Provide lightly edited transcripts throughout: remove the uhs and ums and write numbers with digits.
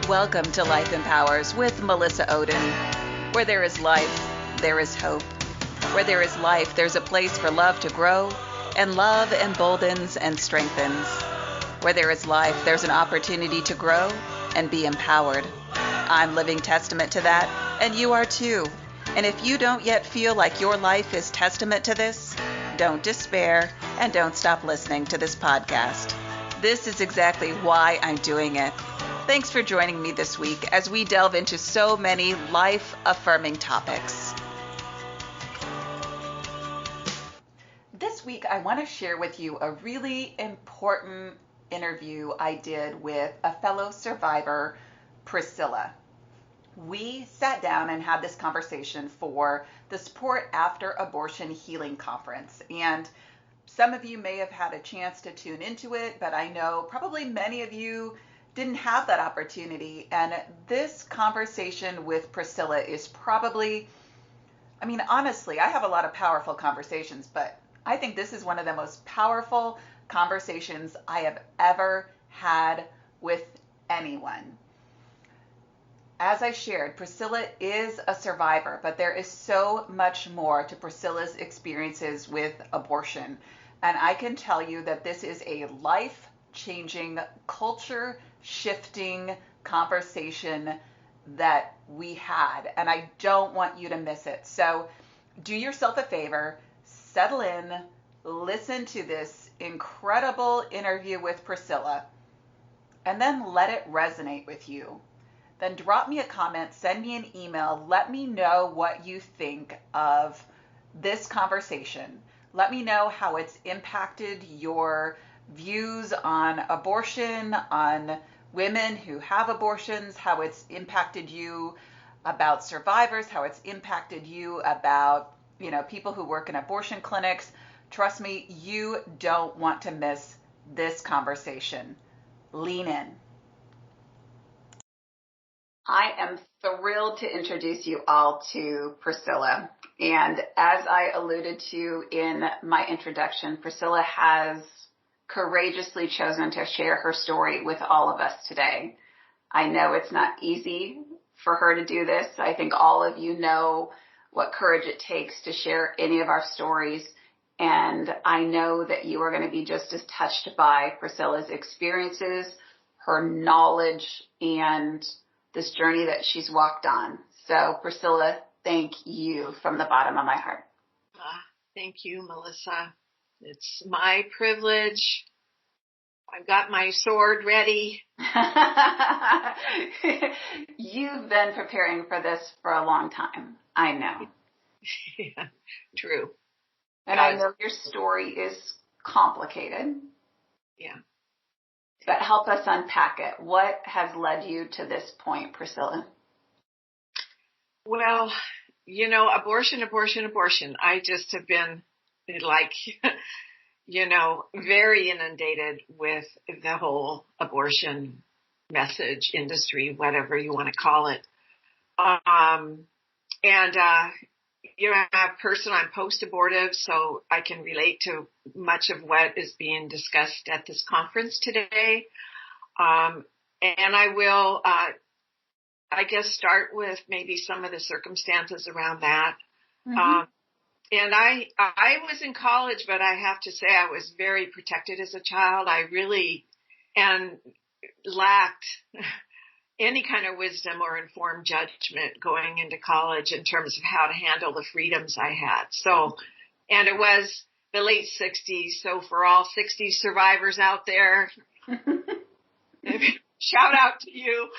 Welcome to Life Empowers with Melissa Oden. Where there is life, there is hope. Where there is life, there's a place for love to grow, and love emboldens and strengthens. Where there is life, there's an opportunity to grow and be empowered. I'm living testament to that, and you are too. And if you don't yet feel like your life is testament to this, don't despair and don't stop listening to this podcast. This is exactly why I'm doing it. Thanks for joining me this week as we delve into so many life-affirming topics. This week, I want to share with you a really important interview I did with a fellow survivor, Priscilla. We sat down and had this conversation for the Support After Abortion Healing Conference. And some of you may have had a chance to tune into it, but I know probably many of you didn't have that opportunity. And this conversation with Priscilla is probably, honestly, I have a lot of powerful conversations, but I think this is one of the most powerful conversations I have ever had with anyone. As I shared, Priscilla is a survivor, but there is so much more to Priscilla's experiences with abortion. And I can tell you that this is a life-changing, culture-shifting conversation that we had, and I don't want you to miss it. So do yourself a favor, settle in, listen to this incredible interview with Priscilla, and then let it resonate with you. Then drop me a comment, send me an email, let me know what you think of this conversation. Let me know how it's impacted your views on abortion, on women who have abortions, how it's impacted you about survivors, how it's impacted you about, people who work in abortion clinics. Trust me, you don't want to miss this conversation. Lean in. I am thrilled to introduce you all to Priscilla. And as I alluded to in my introduction, Priscilla has courageously chosen to share her story with all of us today. I know it's not easy for her to do this. I think all of you know what courage it takes to share any of our stories. And I know that you are going to be just as touched by Priscilla's experiences, her knowledge, and this journey that she's walked on. So Priscilla, thank you from the bottom of my heart. Thank you, Melissa. It's my privilege. I've got my sword ready. You've been preparing for this for a long time. I know. Yeah, true. And I know your story is complicated. Yeah. But help us unpack it. What has led you to this point, Priscilla? Well, abortion. I just have been very inundated with the whole abortion message industry, whatever you want to call it. I'm post-abortive, so I can relate to much of what is being discussed at this conference today. And I will, start with maybe some of the circumstances around that. Mm-hmm. And I was in college, but I have to say I was very protected as a child. I really lacked any kind of wisdom or informed judgment going into college in terms of how to handle the freedoms I had. So, and it was the late 60s. So for all 60s survivors out there, shout out to you.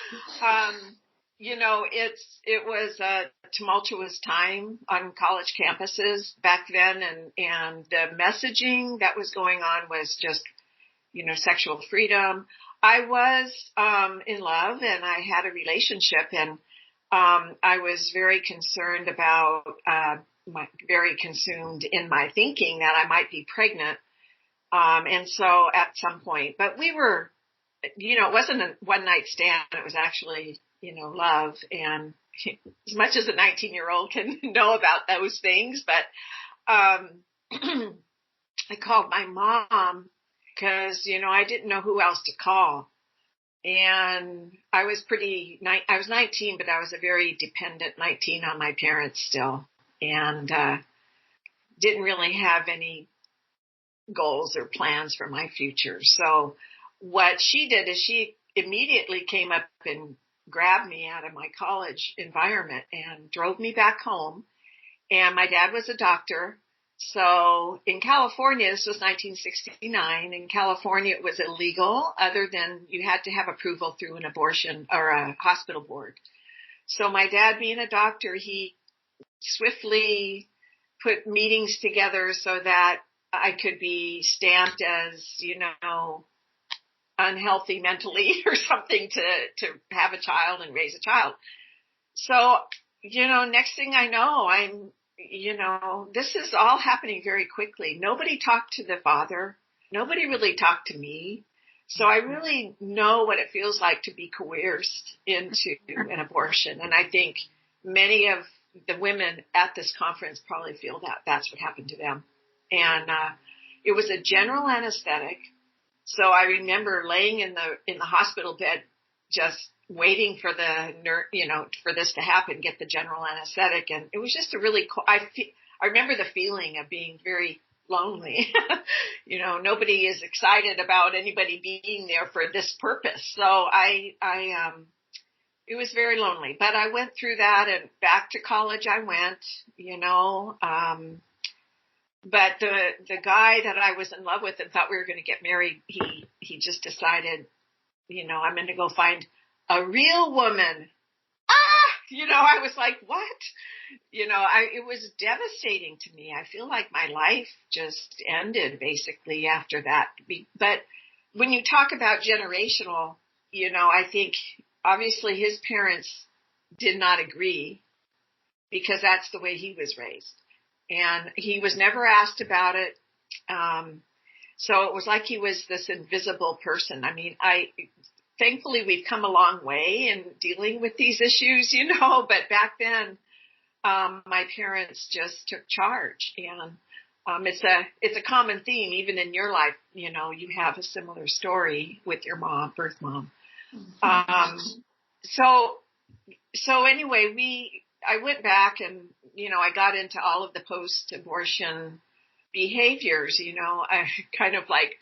It was a tumultuous time on college campuses back then, and the messaging that was going on was just, sexual freedom. I was in love, and I had a relationship, and I was very concerned about, very consumed in my thinking that I might be pregnant. And so at some point, but we were, it wasn't a one night stand. It was actually, love. And as much as a 19-year-old can know about those things, but I called my mom because, I didn't know who else to call. And I was I was 19, but I was a very dependent 19 on my parents still, and didn't really have any goals or plans for my future. So what she did is she immediately came up and grabbed me out of my college environment and drove me back home. And my dad was a doctor. So in California, this was 1969. In California, it was illegal other than you had to have approval through an abortion or a hospital board. So my dad, being a doctor, he swiftly put meetings together so that I could be stamped as, unhealthy mentally or something to have a child and raise a child. So, next thing I know, this is all happening very quickly. Nobody talked to the father. Nobody really talked to me. So I really know what it feels like to be coerced into an abortion. And I think many of the women at this conference probably feel that that's what happened to them. And it was a general anesthetic. So I remember laying in the hospital bed, just waiting for for this to happen, get the general anesthetic. And it was just a really cool, I remember the feeling of being very lonely. Nobody is excited about anybody being there for this purpose. So it was very lonely, but I went through that, and back to college I went, but the guy that I was in love with and thought we were going to get married, he just decided, I'm going to go find a real woman. I was like, what? It was devastating to me. I feel like my life just ended basically after that. But when you talk about generational, I think obviously his parents did not agree because that's the way he was raised. And he was never asked about it. So it was like he was this invisible person. I mean, thankfully we've come a long way in dealing with these issues, but back then, my parents just took charge, and it's a common theme even in your life. You have a similar story with your birth mom. So anyway, I went back and I got into all of the post-abortion behaviors. I kind of like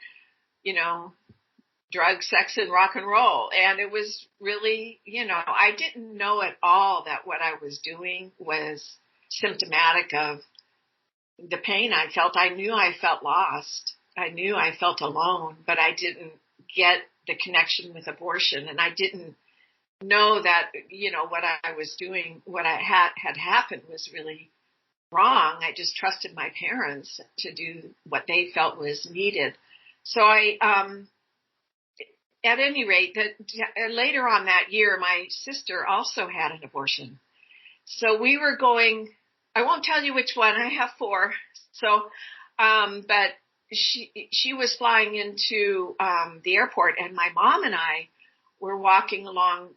drugs, sex, and rock and roll. And it was really, I didn't know at all that what I was doing was symptomatic of the pain I felt. I knew I felt lost. I knew I felt alone, but I didn't get the connection with abortion. And I didn't know that, what I was doing, what I had happened was really wrong. I just trusted my parents to do what they felt was needed. So at any rate, later on that year, my sister also had an abortion. So we were going, I won't tell you which one, I have 4. So, but she was flying into the airport, and my mom and I were walking along,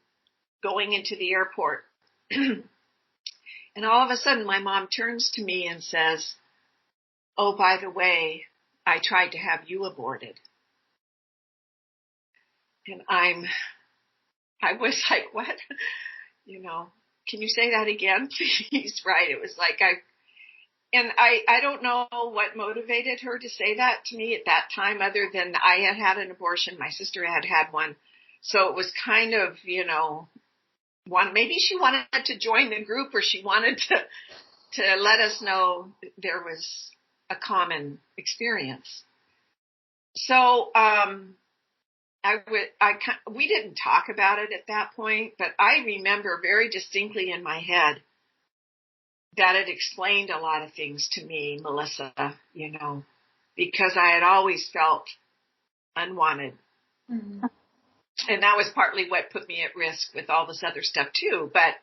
going into the airport. And all of a sudden, my mom turns to me and says, "Oh, by the way, I tried to have you aborted." And I was like, what? Can you say that again, please? Right. It was like I don't know what motivated her to say that to me at that time, other than I had an abortion. My sister had one. So it was kind of, maybe she wanted to join the group, or she wanted to let us know there was a common experience. So, we didn't talk about it at that point, but I remember very distinctly in my head that it explained a lot of things to me, Melissa, because I had always felt unwanted. Mm-hmm. And that was partly what put me at risk with all this other stuff too. But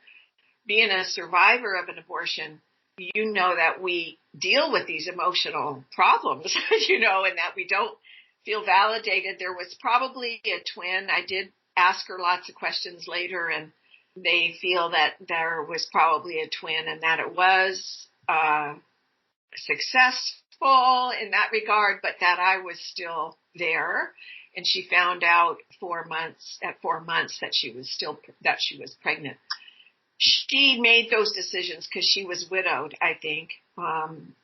being a survivor of an abortion, that we deal with these emotional problems, and that we don't feel validated. There was probably a twin. I did ask her lots of questions later, and they feel that there was probably a twin, and that it was successful in that regard, but that I was still there. and she found out at 4 months that she was pregnant. She made those decisions because she was widowed, I think. When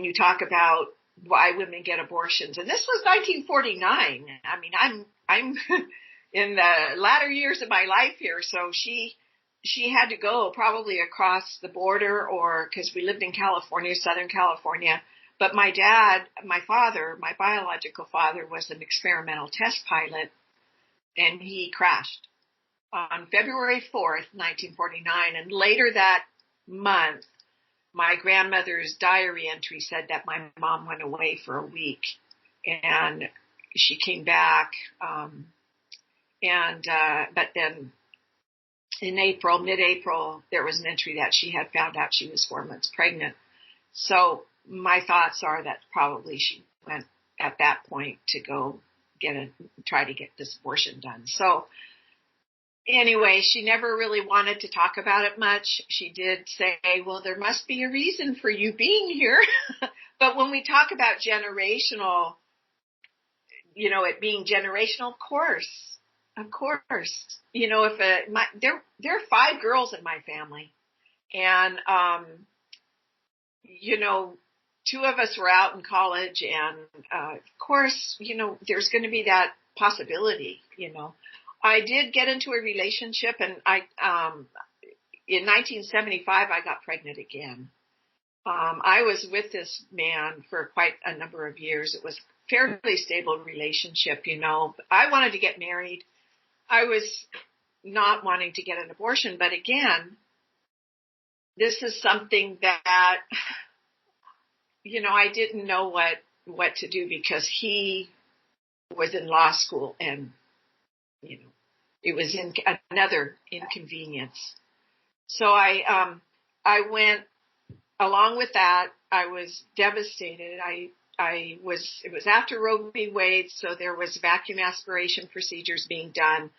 you talk about why women get abortions, and this was 1949. I mean, I'm in the latter years of my life here, so she had to go probably across the border, or because we lived in California, Southern California. But my biological father, was an experimental test pilot, and he crashed on February 4th, 1949. And later that month, my grandmother's diary entry said that my mom went away for a week, and she came back. But then in mid-April, there was an entry that she had found out she was 4 months pregnant. So my thoughts are that probably she went at that point to go try to get this abortion done. So anyway, she never really wanted to talk about it much. She did say, well, there must be a reason for you being here. But when we talk about generational, it being generational, of course. There are 5 girls in my family, and, 2 of us were out in college, and, of course, there's going to be that possibility, I did get into a relationship, and in 1975, I got pregnant again. I was with this man for quite a number of years. It was a fairly stable relationship, I wanted to get married. I was not wanting to get an abortion, but again, this is something that, I didn't know what to do, because he was in law school, and, it was another inconvenience. So I went along with that. I was devastated. It was after Roe v. Wade, so there was vacuum aspiration procedures being done.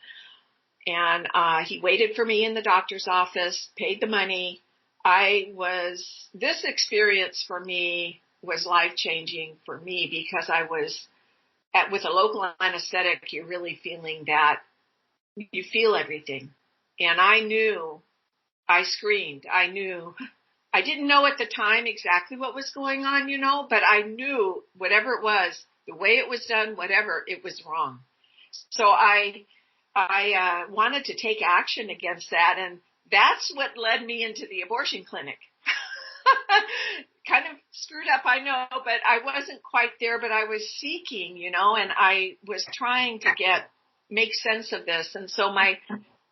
And he waited for me in the doctor's office, paid the money. This experience for me was life-changing for me, because I was with a local anesthetic. You're really feeling that you feel everything. And I screamed. I didn't know at the time exactly what was going on, but I knew whatever it was, the way it was done, whatever, it was wrong. So I wanted to take action against that, and that's what led me into the abortion clinic. Kind of screwed up, I know, but I wasn't quite there, but I was seeking, and I was trying to make sense of this. And so my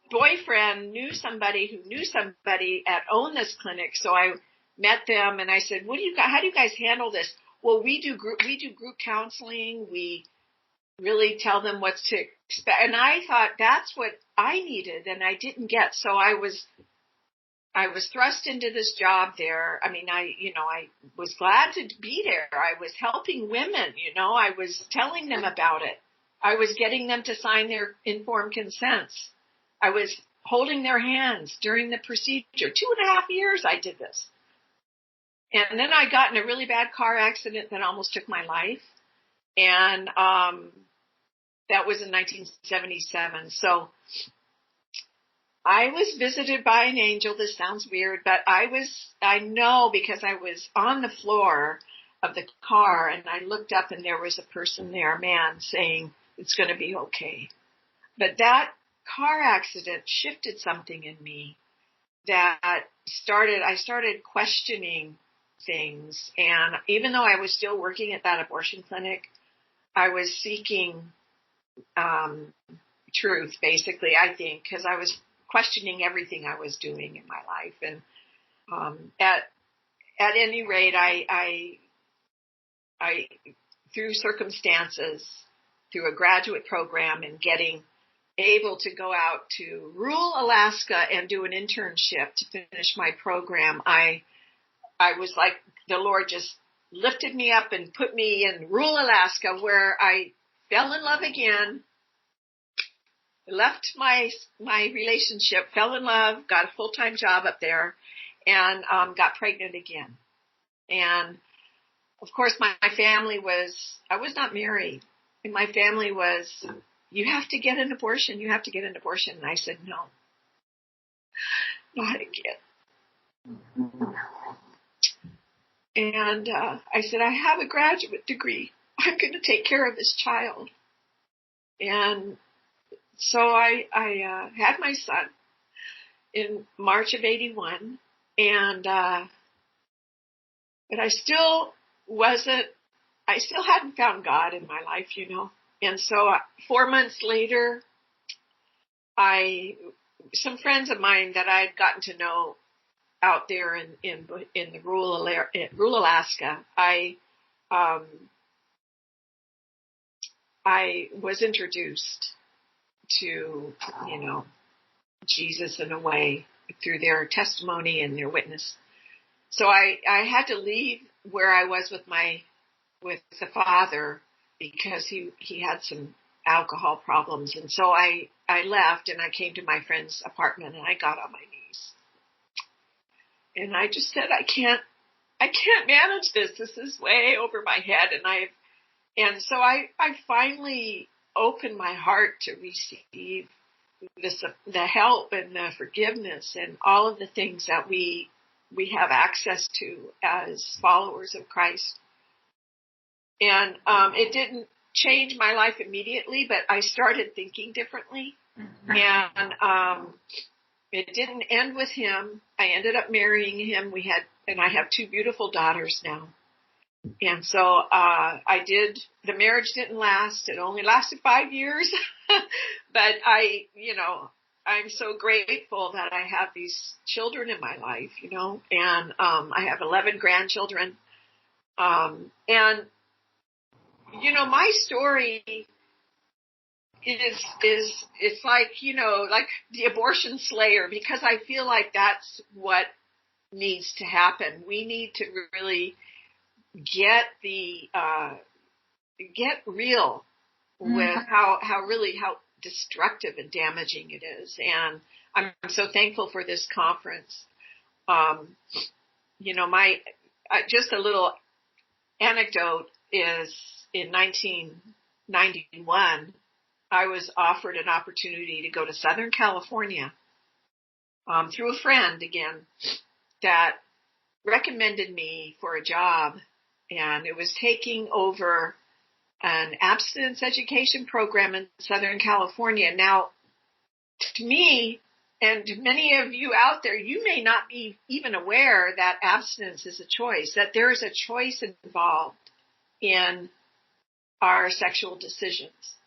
boyfriend knew somebody who knew somebody at owned this clinic. So I met them, and I said, how do you guys handle this? Well, we do group counseling. We really tell them what to expect. And I thought that's what I needed, and I didn't get. So I was thrust into this job there. I mean, I was glad to be there. I was helping women, I was telling them about it. I was getting them to sign their informed consents. I was holding their hands during the procedure. 2.5 years I did this. And then I got in a really bad car accident that almost took my life. And that was in 1977. So I was visited by an angel. This sounds weird, but I know, because I was on the floor of the car, and I looked up, and there was a person there, a man, saying, it's going to be okay. But that car accident shifted something in me that I started questioning things. And even though I was still working at that abortion clinic, I was seeking truth, basically, I think, because I was questioning everything I was doing in my life. And at any rate, I through circumstances, through a graduate program, and getting able to go out to rural Alaska and do an internship to finish my program, I was like, the Lord just lifted me up and put me in rural Alaska, where I fell in love again, left my relationship, fell in love, got a full-time job up there, and got pregnant again. And of course, my family I was not married. my family was, you have to get an abortion. You have to get an abortion. And I said, no, not again. And I said, I have a graduate degree. I'm going to take care of this child. And so I had my son in March of 81. And, but I still hadn't found God in my life, you know. And so 4 months later, some friends of mine that I'd gotten to know out there in the rural Alaska, I was introduced to, you know, Jesus in a way through their testimony and their witness. So I had to leave where I was with the father because he had some alcohol problems. And so I left and I came to my friend's apartment and I got on my knees. And I just said, I can't manage this. This is way over my head. And so I finally opened my heart to receive the help and the forgiveness and all of the things that we have access to as followers of Christ. And it didn't change my life immediately, but I started thinking differently. And it didn't end with him. I ended up marrying him. And I have 2 beautiful daughters now. And so the marriage didn't last. It only lasted 5 years. But I'm so grateful that I have these children in my life, you know, and I have 11 grandchildren. And, you know, my story is it's like, you know, like the abortion slayer, because I feel like that's what needs to happen. We need to really get real with how destructive and damaging it is. And I'm so thankful for this conference. You know, just a little anecdote is in 1991, I was offered an opportunity to go to Southern California through a friend again that recommended me for a job, and it was taking over an abstinence education program in Southern California. Now, to me, and to many of you out there, you may not be even aware that abstinence is a choice, that there is a choice involved in our sexual decisions.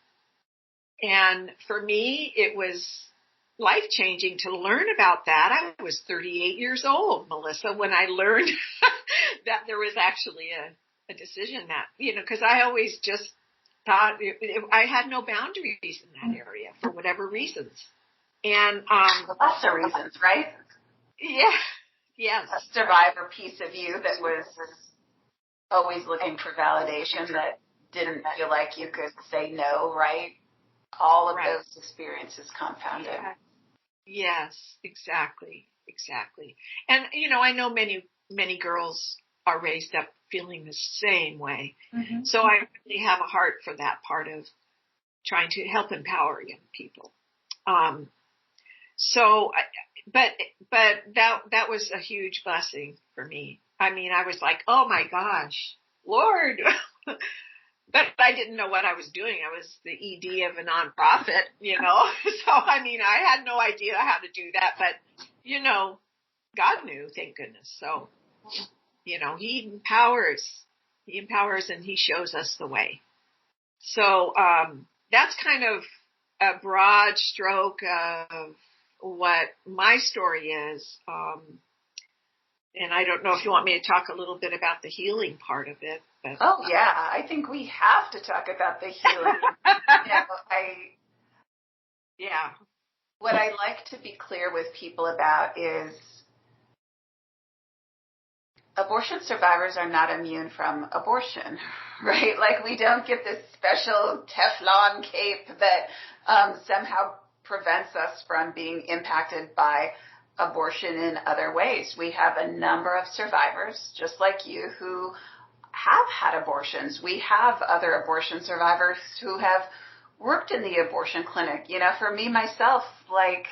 And for me, it was life-changing to learn about that. I was 38 years old, Melissa, when I learned that there was actually a decision that, you know, because I always just thought I had no boundaries in that area for whatever reasons. And lots of reasons, right? Yeah. Yes. A survivor piece of you that was always looking for validation, that didn't feel like you could say no, right? All of those experiences compounded. Yeah. Yes, exactly. And, you know, I know many girls are raised up feeling the same way. Mm-hmm. So I really have a heart for that part of trying to help empower young people. But that was a huge blessing for me. I mean, I was like, oh my gosh, Lord. But I didn't know what I was doing. I was the ED of a nonprofit, you know. So, I mean, I had no idea how to do that. But, you know, God knew, thank goodness. So, you know, He empowers and He shows us the way. So that's kind of a broad stroke of what my story is. And I don't know if you want me to talk a little bit about the healing part of it. But, oh, yeah. I think we have to talk about the healing. What I like to be clear with people about is abortion survivors are not immune from abortion, right? Like, we don't get this special Teflon cape that somehow prevents us from being impacted by abortion in other ways. We have a number of survivors, just like you, who have had abortions. We have other abortion survivors who have worked in the abortion clinic. You know, for me, myself, like,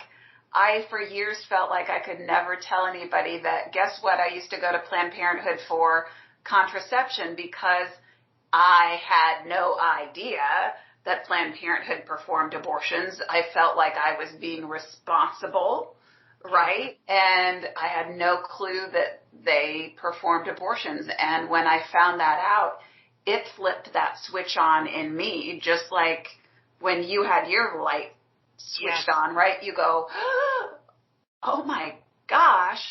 I for years felt like I could never tell anybody that, guess what, I used to go to Planned Parenthood for contraception because I had no idea that Planned Parenthood performed abortions. I felt like I was being responsible, right? And I had no clue that they performed abortions. And when I found that out, it flipped that switch on in me, just like when you had your light switched on, right? You go, oh my gosh.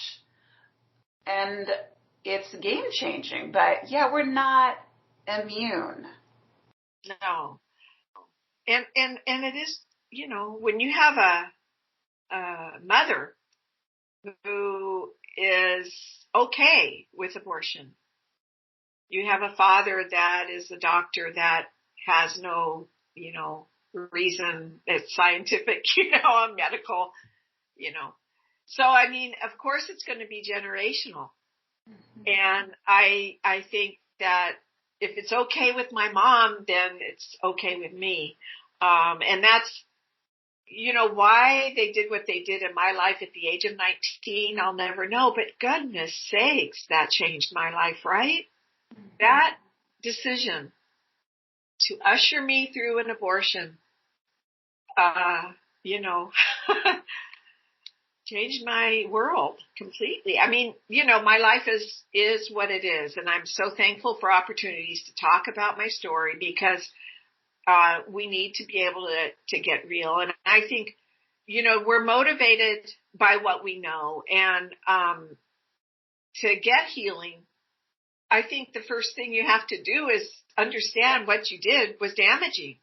And it's game changing. But yeah, we're not immune. No. And it is, you know, when you have a mother who is okay with abortion, you have a father that is a doctor that has no, you know, reason, it's scientific, you know, medical, you know. So, I mean, of course it's going to be generational. And I think that if it's okay with my mom, then it's okay with me. And that's, you know, why they did what they did in my life at the age of 19, I'll never know. But goodness sakes, that changed my life, right? That decision to usher me through an abortion, you know, changed my world completely. I mean, you know, my life is what it is. And I'm so thankful for opportunities to talk about my story because we need to be able to get real. And I think, you know, we're motivated by what we know. And to get healing, I think the first thing you have to do is understand what you did was damaging.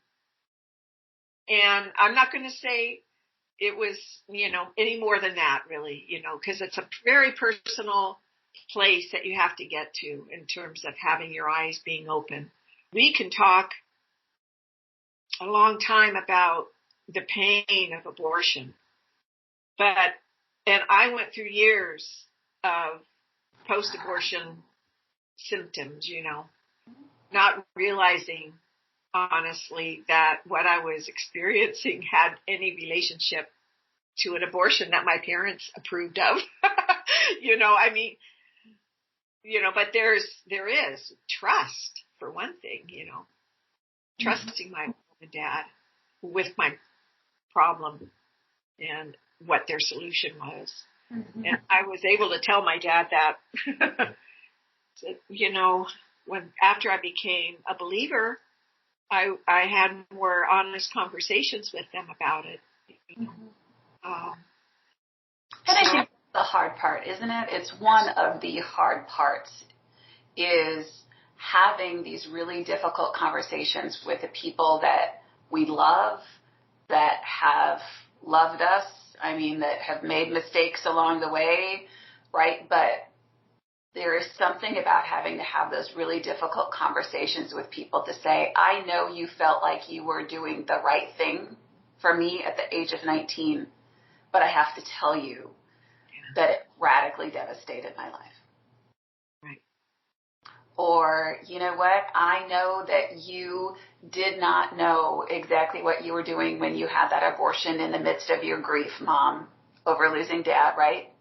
And I'm not going to say it was, you know, any more than that, really, you know, because it's a very personal place that you have to get to in terms of having your eyes being open. We can talk a long time about the pain of abortion, and I went through years of post-abortion symptoms, you know, not realizing honestly that what I was experiencing had any relationship to an abortion that my parents approved of. You know, I mean, you know, but there is trust for one thing, you know, trusting my mom and dad with my problem and what their solution was. And I was able to tell my dad that, you know, after I became a believer, I had more honest conversations with them about it. You know? And I think the hard part, isn't it? It's one of the hard parts is having these really difficult conversations with the people that we love, that have loved us, I mean, that have made mistakes along the way, right? But there is something about having to have those really difficult conversations with people to say, I know you felt like you were doing the right thing for me at the age of 19, but I have to tell you that it radically devastated my life. Right. Or, you know what, I know that you did not know exactly what you were doing when you had that abortion in the midst of your grief, Mom, over losing Dad, right?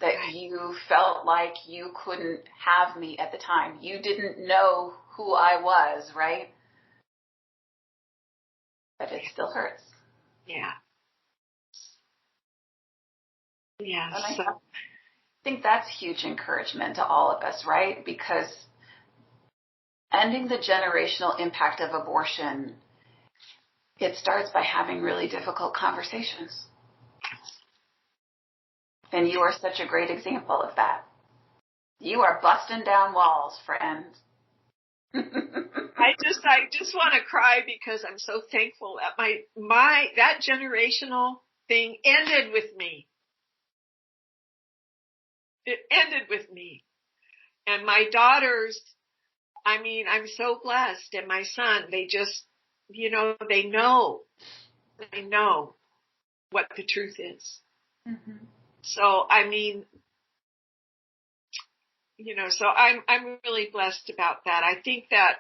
That you felt like you couldn't have me at the time. You didn't know who I was, right? But it still hurts. Yeah. Yeah. And I think that's huge encouragement to all of us, right? Because ending the generational impact of abortion, it starts by having really difficult conversations. And you are such a great example of that. You are busting down walls, friend. I just want to cry because I'm so thankful that that generational thing ended with me. It ended with me. And my daughters, I mean, I'm so blessed. And my son, they just, you know, they know what the truth is. Mm-hmm. So, I mean, So I'm really blessed about that. I think that,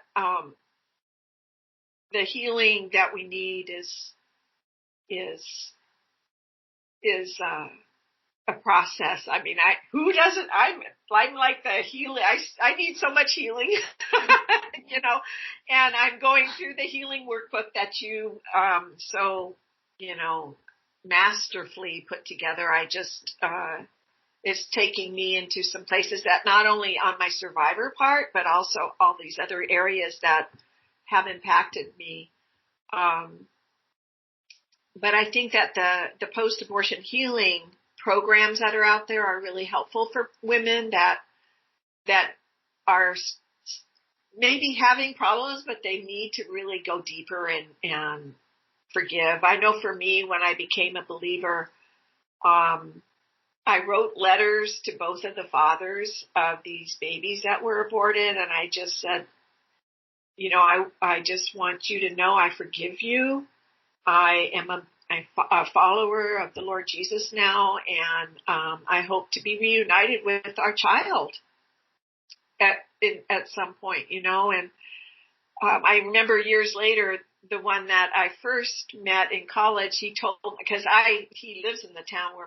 the healing that we need is a process. I mean, who doesn't, I'm like the healing. I need so much healing, and I'm going through the healing workbook that you, so, masterfully put together. It's taking me into some places that not only on my survivor part, but also all these other areas that have impacted me. But I think that the post-abortion healing programs that are out there are really helpful for women that are maybe having problems, but they need to really go deeper and forgive. I know for me, when I became a believer, I wrote letters to both of the fathers of these babies that were aborted, and I just said, I just want you to know I forgive you. I am a follower of the Lord Jesus now, and I hope to be reunited with our child at some point, and I remember years later, the one that I first met in college, he told, because he lives in the town where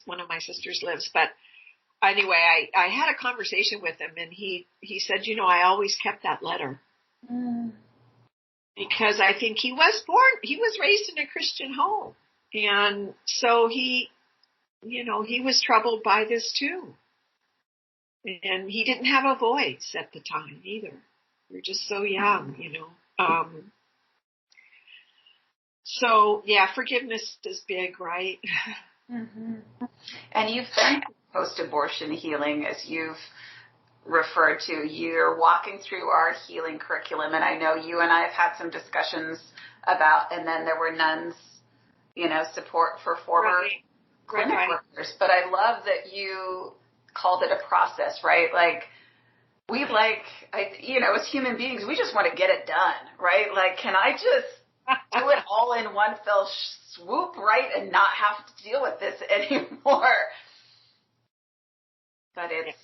one of my sisters lives, but anyway, I had a conversation with him, and he said, I always kept that letter. Because I think he was raised in a Christian home. And so he was troubled by this too. And he didn't have a voice at the time either. We were just so young, So yeah, forgiveness is big, right? Mm-hmm. And you've done post-abortion healing, as you've referred to. You're walking through our healing curriculum, and I know you and I have had some discussions about, and then there were nuns, support for former clinic workers. But I love that you called it a process, right? Like, as human beings, we just want to get it done, right? Like, can I just do it all in one fell swoop, right, and not have to deal with this anymore? But it's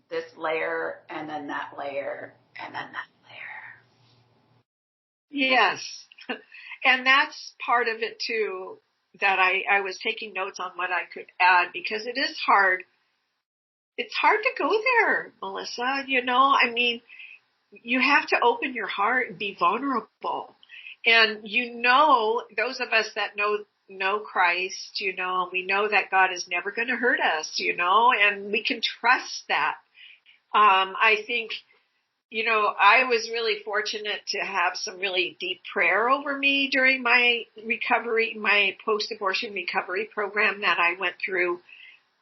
this layer, and then that layer, and then that layer. Yes. And that's part of it too, that I was taking notes on what I could add, because it is hard. It's hard to go there, Melissa. I mean, you have to open your heart and be vulnerable. And those of us that know Christ, we know that God is never going to hurt us, and we can trust that. I think, I was really fortunate to have some really deep prayer over me during my recovery, my post-abortion recovery program that I went through.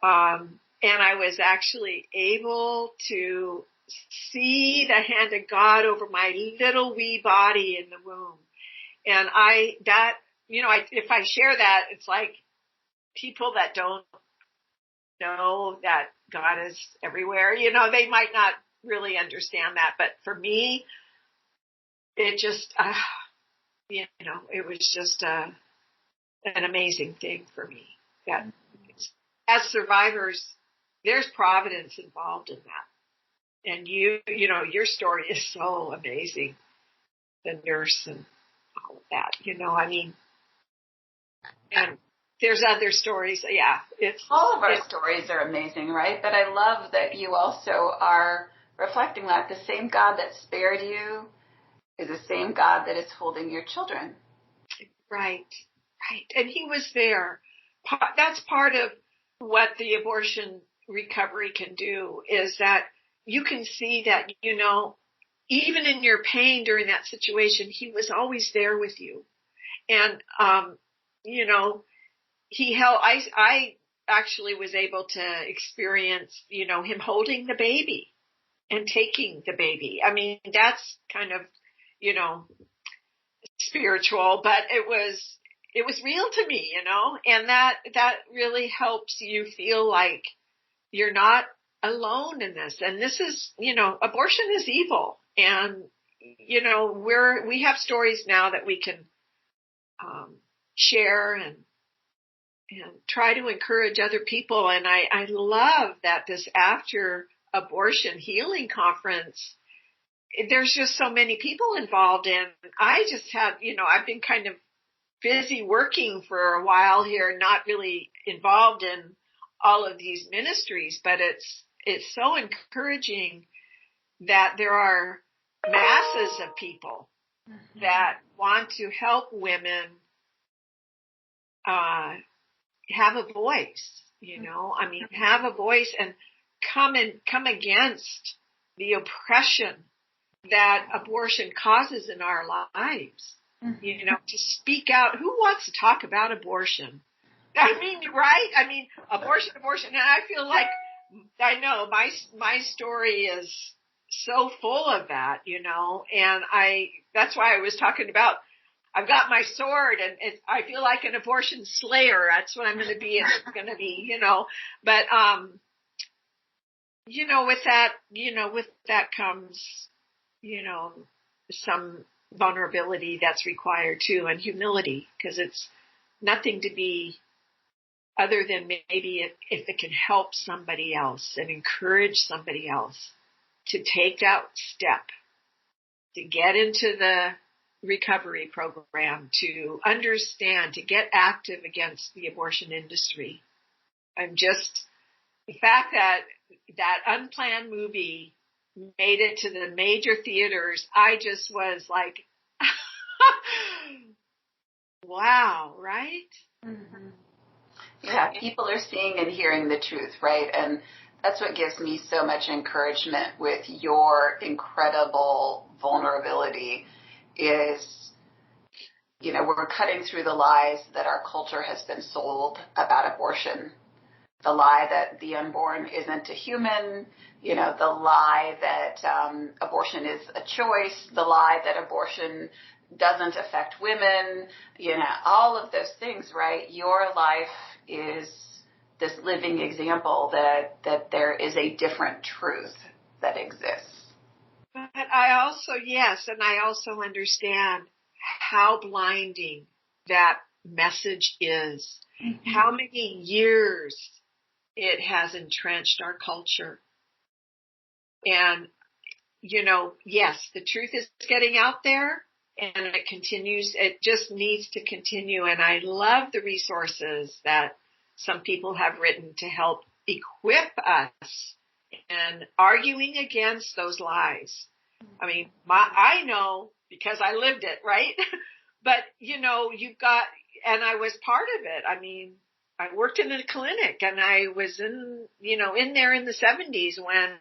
And I was actually able to see the hand of God over my little wee body in the womb. And if I share that, it's like people that don't know that God is everywhere, they might not really understand that. But for me, it just, it was just an amazing thing for me. That as survivors, there's providence involved in that. And your story is so amazing. The nurse and all of that, and there's other stories. Yeah, all of our stories are amazing, right? But I love that you also are reflecting that the same God that spared you is the same God that is holding your children. Right. And he was there. That's part of what the abortion recovery can do, is that you can see that, even in your pain during that situation, he was always there with you. And, I actually was able to experience, him holding the baby and taking the baby. I mean, that's kind of, spiritual, but it was real to me, and that really helps you feel like you're not alone in this. And this is, abortion is evil. And, we have stories now that we can, share and try to encourage other people. And I love that this After abortion healing conference, there's just so many people involved, and I just had, I've been kind of busy working for a while here, not really involved in all of these ministries, but it's so encouraging that there are masses of people that want to help women have a voice, have a voice and come against the oppression that abortion causes in our lives. To speak out. Who wants to talk about abortion? Right? Abortion. And I feel like, I know my story is so full of that, and that's why I was talking about, I've got my sword and I feel like an abortion slayer. That's what I'm going to be. It's going to be, but, with that comes, some vulnerability that's required too, and humility, because it's nothing to be other than maybe if it can help somebody else and encourage somebody else to take that step, to get into the recovery program, to understand, to get active against the abortion industry. I'm just, the fact that Unplanned movie made it to the major theaters, I just was like, wow, right? Mm-hmm. Yeah, people are seeing and hearing the truth, right? And that's what gives me so much encouragement with your incredible vulnerability is, we're cutting through the lies that our culture has been sold about abortion. The lie that the unborn isn't a human, the lie that abortion is a choice, the lie that abortion doesn't affect women, all of those things, right? Your life is this living example that there is a different truth that exists. But I also understand how blinding that message is, how many years it has entrenched our culture. And, yes, the truth is getting out there and it continues. It just needs to continue. And I love the resources that some people have written to help equip us in arguing against those lies. I know because I lived it, right? But, you've got, and I was part of it. I worked in a clinic and I was in there in the 70s when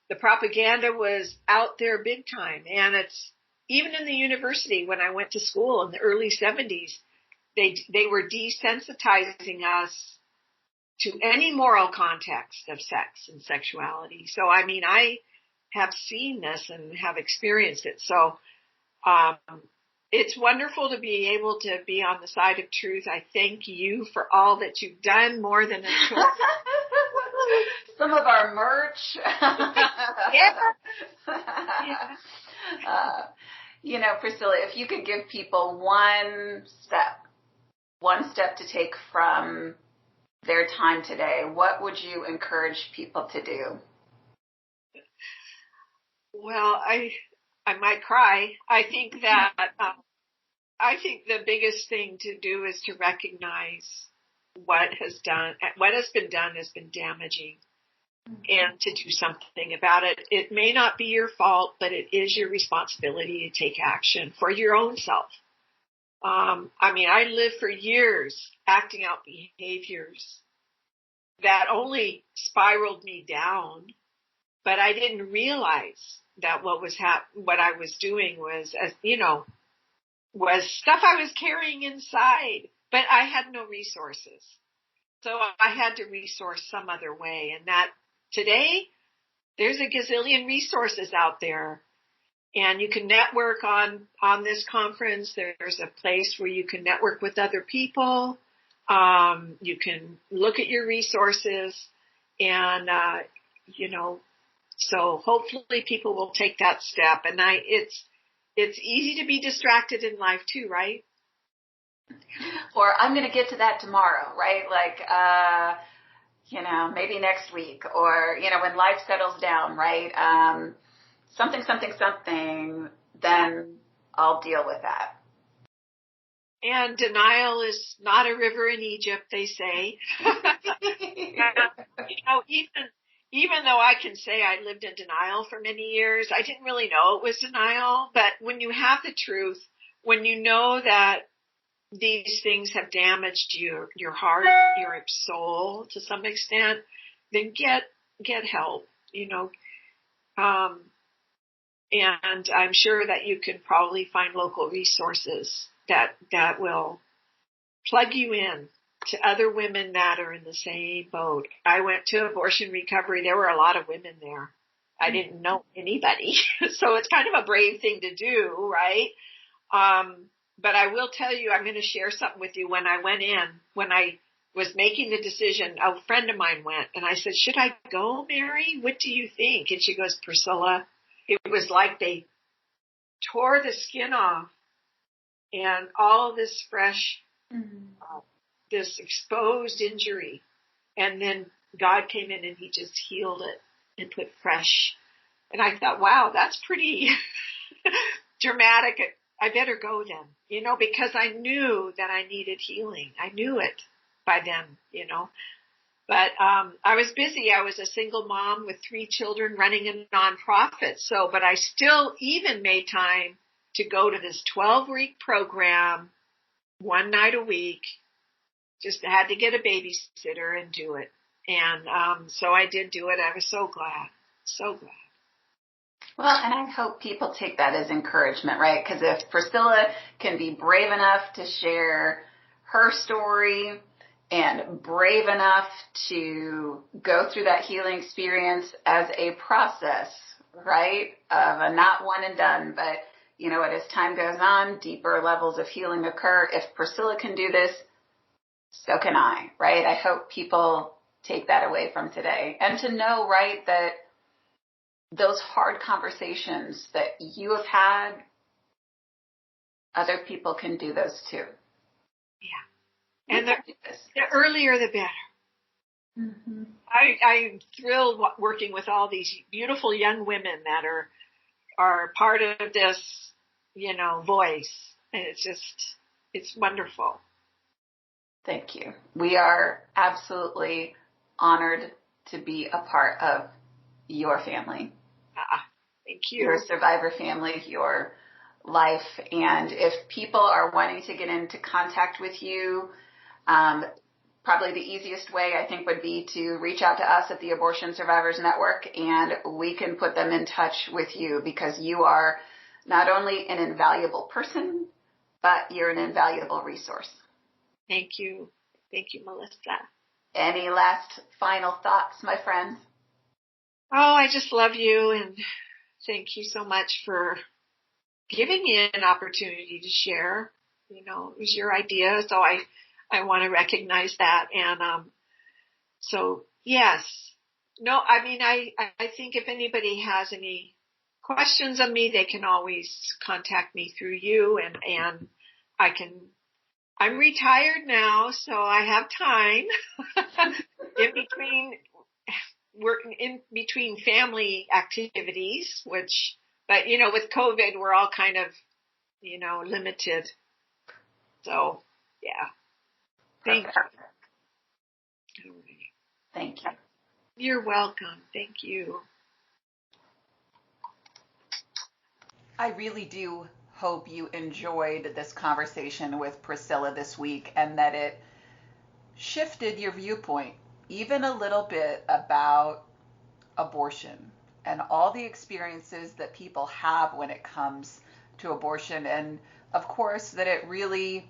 the propaganda was out there big time. And it's even in the university when I went to school in the early 70s, they were desensitizing us to any moral context of sex and sexuality. So, I have seen this and have experienced it. So, it's wonderful to be able to be on the side of truth. I thank you for all that you've done, more than a choice. Some of our merch. Yeah. Priscilla, if you could give people one step to take from their time today, what would you encourage people to do? Well, I might cry. I think that the biggest thing to do is to recognize what has been done has been damaging, and to do something about it. It may not be your fault, but it is your responsibility to take action for your own self. I lived for years acting out behaviors that only spiraled me down, but I didn't realize that what I was doing was, was stuff I was carrying inside, but I had no resources. So I had to resource some other way. And that today there's a gazillion resources out there, and you can network on this conference. There's a place where you can network with other people. You can look at your resources and, so hopefully people will take that step. And it's easy to be distracted in life too, right? Or I'm going to get to that tomorrow, right? Like, maybe next week, or, when life settles down, right? Something, something, something, then I'll deal with that. And denial is not a river in Egypt, they say. Even though I can say I lived in denial for many years, I didn't really know it was denial. But when you have the truth, when you know that these things have damaged your heart, your soul to some extent, then get help, and I'm sure that you can probably find local resources that will plug you in to other women that are in the same boat. I went to abortion recovery. There were a lot of women there. I didn't know anybody. So it's kind of a brave thing to do, right? But I will tell you, I'm going to share something with you. When I was making the decision, a friend of mine went, and I said, should I go, Mary? What do you think? And she goes, Priscilla, it was like they tore the skin off and all this fresh, this exposed injury. And then God came in and he just healed it and put fresh. And I thought, wow, that's pretty dramatic. I better go then, because I knew that I needed healing. I knew it by then, But I was busy. I was a single mom with 3 children running a nonprofit. But I still even made time to go to this 12-week program 1 night a week. Just had to get a babysitter and do it. And so I did do it. I was so glad. So glad. Well, and I hope people take that as encouragement, right? Because if Priscilla can be brave enough to share her story and brave enough to go through that healing experience as a process, right, of a not one and done, but, as time goes on, deeper levels of healing occur. If Priscilla can do this, so can I, right? I hope people take that away from today. And to know, right, that those hard conversations that you have had, other people can do those too. Yeah. And the earlier the better. Mm-hmm. I'm thrilled working with all these beautiful young women that are part of this, voice. And it's wonderful. Thank you. We are absolutely honored to be a part of your family. Thank you. Your survivor family, your life. And if people are wanting to get into contact with you, probably the easiest way, I think, would be to reach out to us at the Abortion Survivors Network, and we can put them in touch with you, because you are not only an invaluable person, but you're an invaluable resource. Thank you. Thank you, Melissa. Any last final thoughts, my friends? Oh, I just love you, and thank you so much for giving me an opportunity to share. It was your idea, so I want to recognize that. And so, yes. No, I mean, I think if anybody has any questions of me, they can always contact me through you, and I'm retired now, so I have time in between family activities, but with COVID, we're all kind of, limited. So, yeah. Thank you. Thank you. You're welcome. Thank you. I really do hope you enjoyed this conversation with Priscilla this week, and that it shifted your viewpoint even a little bit about abortion and all the experiences that people have when it comes to abortion. And of course, that it really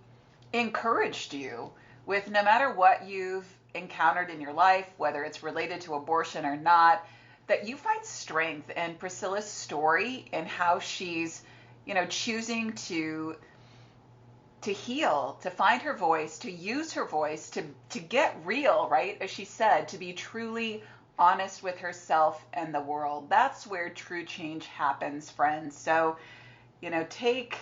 encouraged you with, no matter what you've encountered in your life, whether it's related to abortion or not, that you find strength in Priscilla's story and how she's, choosing to heal, to find her voice, to use her voice, to get real, right? As she said, to be truly honest with herself and the world. That's where true change happens, friends. So, take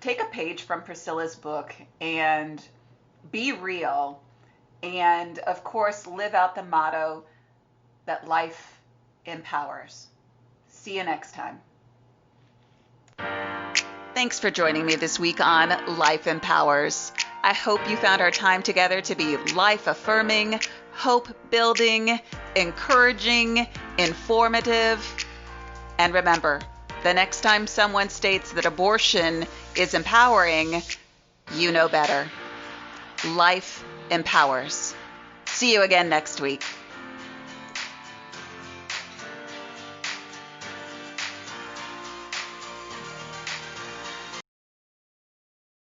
a page from Priscilla's book and be real And of course, live out the motto that life empowers. See you next time. Thanks for joining me this week on Life Empowers. I hope you found our time together to be life-affirming, hope-building, encouraging, informative. And remember, the next time someone states that abortion is empowering, you know better. Life empowers. See you again next week.